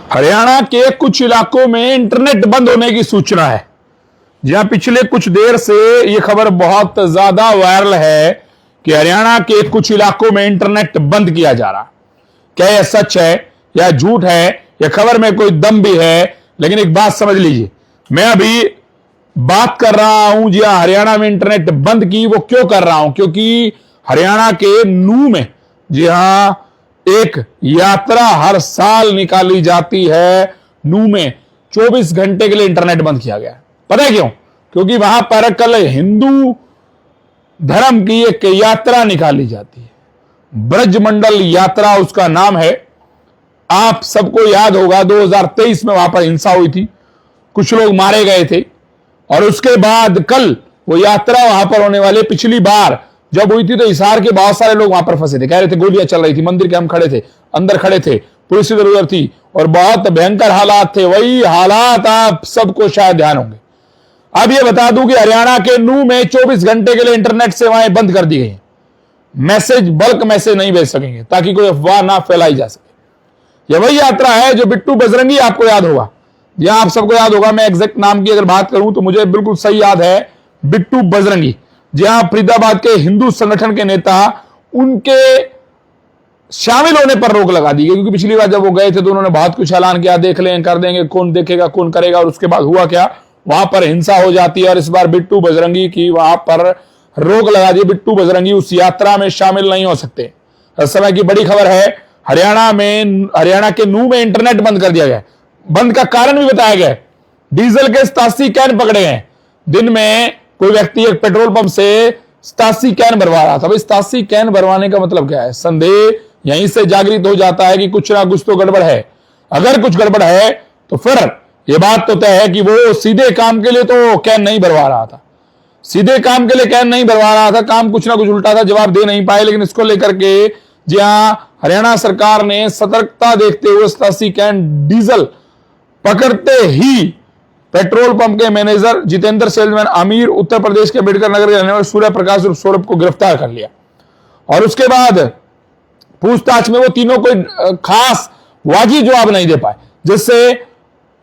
हरियाणा के कुछ इलाकों में इंटरनेट बंद होने की सूचना है। जहां पिछले कुछ देर से यह खबर बहुत ज्यादा वायरल है कि हरियाणा के कुछ इलाकों में इंटरनेट बंद किया जा रहा। क्या यह सच है या झूठ है, यह खबर में कोई दम भी है? लेकिन एक बात समझ लीजिए, मैं अभी बात कर रहा हूं जी हां, हरियाणा में इंटरनेट बंद की। वो क्यों कर रहा हूं? क्योंकि हरियाणा के नूह में जी हां एक यात्रा हर साल निकाली जाती है। नूह में 24 घंटे के लिए इंटरनेट बंद किया गया। पता है क्यों? क्योंकि वहां पर कल हिंदू धर्म की एक यात्रा निकाली जाती है, ब्रजमंडल यात्रा उसका नाम है। आप सबको याद होगा 2023 में वहां पर हिंसा हुई थी, कुछ लोग मारे गए थे और उसके बाद कल वो यात्रा वहां पर होने वाले। पिछली बार जब हुई थी तो हिसार के बहुत सारे लोग वहां पर फंसे थे, कह रहे थे गोलियां चल रही थी, मंदिर के हम खड़े थे, अंदर खड़े थे, पुलिस इधर उधर थी और बहुत भयंकर हालात थे। वही हालात आप सबको शायद ध्यान होंगे। अब ये बता दूं कि हरियाणा के नूह में 24 घंटे के लिए इंटरनेट सेवाएं बंद कर दी गई। मैसेज, बल्क मैसेज नहीं भेज सकेंगे ताकि कोई अफवाह ना फैलाई जा सके। यह वही यात्रा है जो बिट्टू बजरंगी, आपको याद होगा, यहां आप सबको याद होगा। मैं एग्जैक्ट नाम की अगर बात करूं तो मुझे बिल्कुल सही याद है, बिट्टू बजरंगी। जहां फरीदाबाद के हिंदू संगठन के नेता, उनके शामिल होने पर रोक लगा दी गई। क्योंकि पिछली बार जब वो गए थे तो उन्होंने बहुत कुछ ऐलान किया, देख लें, कर देंगे, कौन देखेगा कौन करेगा, और उसके बाद हुआ क्या, वहां पर हिंसा हो जाती है। और इस बार बिट्टू बजरंगी की वहां पर रोक लगा दी। बिट्टू बजरंगी उस यात्रा में शामिल नहीं हो सकते। इस समय की बड़ी खबर है, हरियाणा के नूह में इंटरनेट बंद कर दिया गया। बंद का कारण भी बताया गया। डीजल के 87 कैन पकड़े गए। दिन में कोई व्यक्ति एक पेट्रोल पंप से 87 कैन भरवा रहा था। भाई 87 कैन भरवाने का मतलब क्या है? संदेह यहीं से जागृत हो जाता है कि कुछ ना कुछ तो गड़बड़ है। अगर कुछ गड़बड़ है तो फिर यह बात तो तय है कि वो सीधे काम के लिए तो कैन नहीं भरवा रहा था, सीधे काम के लिए कैन नहीं भरवा रहा था, काम कुछ ना कुछ उल्टा था, जवाब दे नहीं पाए। लेकिन इसको लेकर के जी हां, हरियाणा सरकार ने सतर्कता देखते हुए 87 कैन डीजल पकड़ते ही पेट्रोल पंप के मैनेजर जितेंद्र सेल्समैन आमिर, उत्तर प्रदेश के अम्बेडकर नगर के रहने वाले सूर्य प्रकाश और सौरभ को गिरफ्तार कर लिया। और उसके बाद पूछताछ में वो तीनों कोई खास वाजिब जवाब नहीं दे पाए, जिससे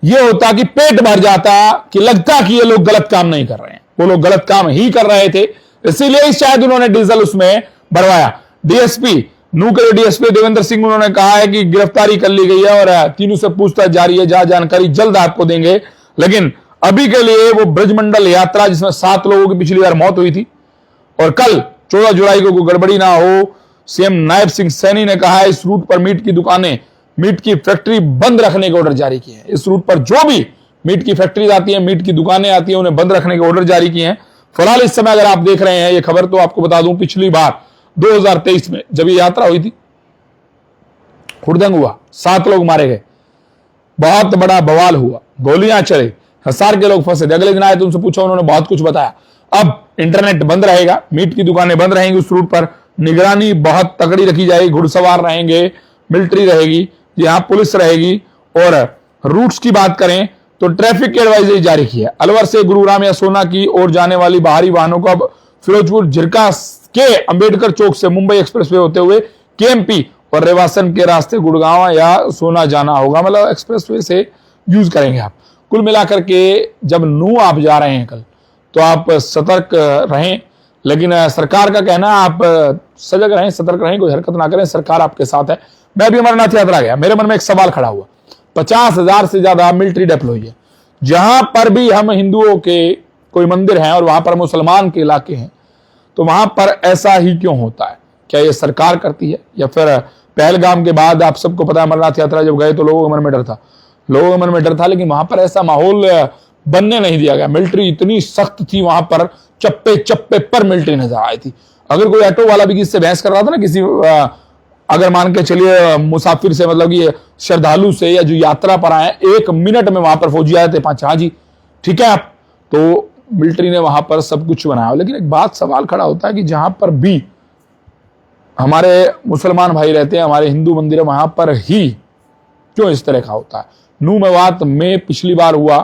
ये होता कि पेट भर जाता कि लगता कि ये लोग गलत काम नहीं कर रहे हैं। वो लोग गलत काम ही कर रहे थे, इसीलिए शायद उन्होंने डीजल उसमें भरवाया। डीएसपी नूह के डीएसपी देवेंद्र सिंह, उन्होंने कहा है कि गिरफ्तारी कर ली गई है और तीनों से पूछताछ जारी है, जहां जानकारी जल्द आपको देंगे। लेकिन अभी के लिए वो ब्रजमंडल यात्रा जिसमें 7 लोगों की पिछली बार मौत हुई थी और कल 14 जुलाई को कोई गड़बड़ी ना हो, सीएम नायब सिंह सैनी ने कहा है इस रूट पर मीट की दुकानें, मीट की फैक्ट्री बंद रखने के ऑर्डर जारी किए हैं। इस रूट पर जो भी मीट की फैक्ट्री आती है, मीट की दुकानें आती है, उन्हें बंद रखने के ऑर्डर जारी किए हैं। फिलहाल इस समय अगर आप देख रहे हैं ये खबर, तो आपको बता दूं पिछली बार 2023 में जब ये यात्रा हुई थी, हुड़दंग हुआ, 7 लोग मारे गए, बहुत बड़ा बवाल हुआ, गोलियां चली, हिसार के लोग फंसे थे। अगले दिन आए तो उनसे पूछा, उन्होंने बहुत कुछ बताया। अब इंटरनेट बंद रहेगा, मीट की दुकानें बंद रहेंगी, उस रूट पर निगरानी बहुत तगड़ी रखी जाएगी, घुड़सवार रहेंगे, मिलिट्री रहेगी, यहां पुलिस रहेगी। और रूट्स की बात करें तो ट्रैफिक की एडवाइजरी जारी की है। अलवर से गुरुग्राम या सोना की ओर जाने वाली बाहरी वाहनों को अब फिरोजपुर झिरका के अंबेडकर चौक से मुंबई एक्सप्रेसवे होते हुए केएमपी और रेवासन के रास्ते गुड़गांव या सोना जाना होगा। मतलब एक्सप्रेसवे से यूज करेंगे आप। कुल मिलाकर के जब नूह आप जा रहे हैं कल, तो आप सतर्क रहें। लेकिन सरकार का कहना है आप सजग रहें, सतर्क रहें, कोई हरकत ना करें, सरकार आपके साथ है। मैं भी अमरनाथ यात्रा गया, मेरे मन में एक सवाल खड़ा हुआ, 50,000 से ज्यादा मिलिट्री डेप्लॉय है। जहां पर भी हम हिंदुओं के कोई मंदिर हैं और वहां पर मुसलमान के इलाके हैं, तो वहां पर ऐसा ही क्यों होता है? क्या यह सरकार करती है या फिर पहलगाम के बाद आप सबको पता है अमरनाथ यात्रा जब गए तो लोगों के मन में डर था, लोगों के मन में डर था, लेकिन वहां पर ऐसा माहौल बनने नहीं दिया गया। मिलिट्री इतनी सख्त थी वहां पर, चप्पे चप्पे पर मिलिट्री नजर आई थी। अगर कोई ऑटो वाला भी किसी से बहस कर रहा था ना, किसी अगर मान के चलिए मुसाफिर से, मतलब कि श्रद्धालु से या जो यात्रा पर आए, 1 मिनट में वहां पर फौजी आए थे 5, हाँ जी ठीक है आप, तो मिलिट्री ने वहां पर सब कुछ बनाया। लेकिन एक बात सवाल खड़ा होता है कि जहां पर भी हमारे मुसलमान भाई रहते हैं, हमारे हिंदू मंदिर है, वहां पर ही क्यों इस तरह का होता है? नूह मेवात में पिछली बार हुआ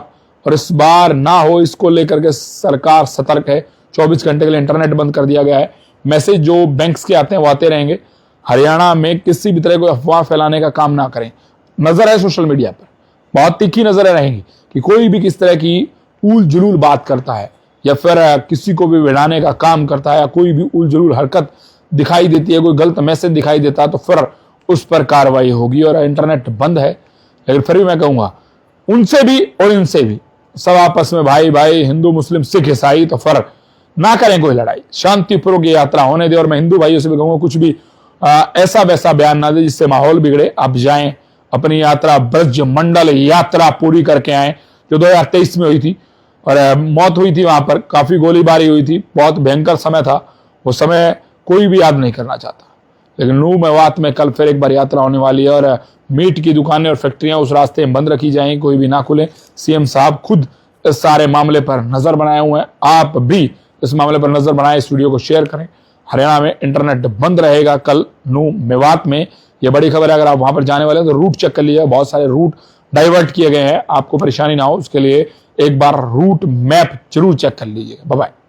और इस बार ना हो, इसको लेकर के सरकार सतर्क है। 24 घंटे के लिए इंटरनेट बंद कर दिया गया है। मैसेज जो बैंक्स के आते हैं वो आते रहेंगे। हरियाणा में किसी भी तरह कोई अफवाह फैलाने का काम ना करें। नजर है सोशल मीडिया पर, बहुत तीखी नजरें रहेंगी कि कोई भी किस तरह की उल जुलूल बात करता है या फिर किसी को भी भिड़ाने का काम करता है या कोई भी उल जुलूल हरकत दिखाई देती है, कोई गलत मैसेज दिखाई देता है, तो फिर उस पर कार्रवाई होगी। और इंटरनेट बंद है, लेकिन फिर भी मैं कहूंगा उनसे भी और इनसे भी सब आपस में भाई भाई, हिंदू मुस्लिम सिख ईसाई, तो फिर ना करें कोई लड़ाई, शांतिपूर्वक यात्रा होने दे। और मैं हिंदू भाइयों से भी कहूंगा कुछ भी ऐसा वैसा बयान ना दे जिससे माहौल बिगड़े। आप जाएं, अपनी यात्रा ब्रज मंडल यात्रा पूरी करके आए, जो 2023 में हुई थी और मौत हुई थी, वहां पर काफी गोलीबारी हुई थी, बहुत भयंकर समय था। वो समय कोई भी याद नहीं करना चाहता। लेकिन नूह मेवात में कल फिर एक बार यात्रा होने वाली है और मीट की दुकानें और फैक्ट्रियां उस रास्ते में बंद रखी जाएंगी, कोई भी ना खुले। सीएम साहब खुद इस सारे मामले पर नजर बनाए हुए हैं, आप भी इस मामले पर नजर बनाएं, इस वीडियो को शेयर करें। हरियाणा में इंटरनेट बंद रहेगा कल नूह मेवात में, यह बड़ी खबर है। अगर आप वहां पर जाने वाले हैं तो रूट चेक कर लीजिए, बहुत सारे रूट डाइवर्ट किए गए हैं, आपको परेशानी ना हो उसके लिए एक बार रूट मैप जरूर चेक कर लीजिएगा। Bye bye.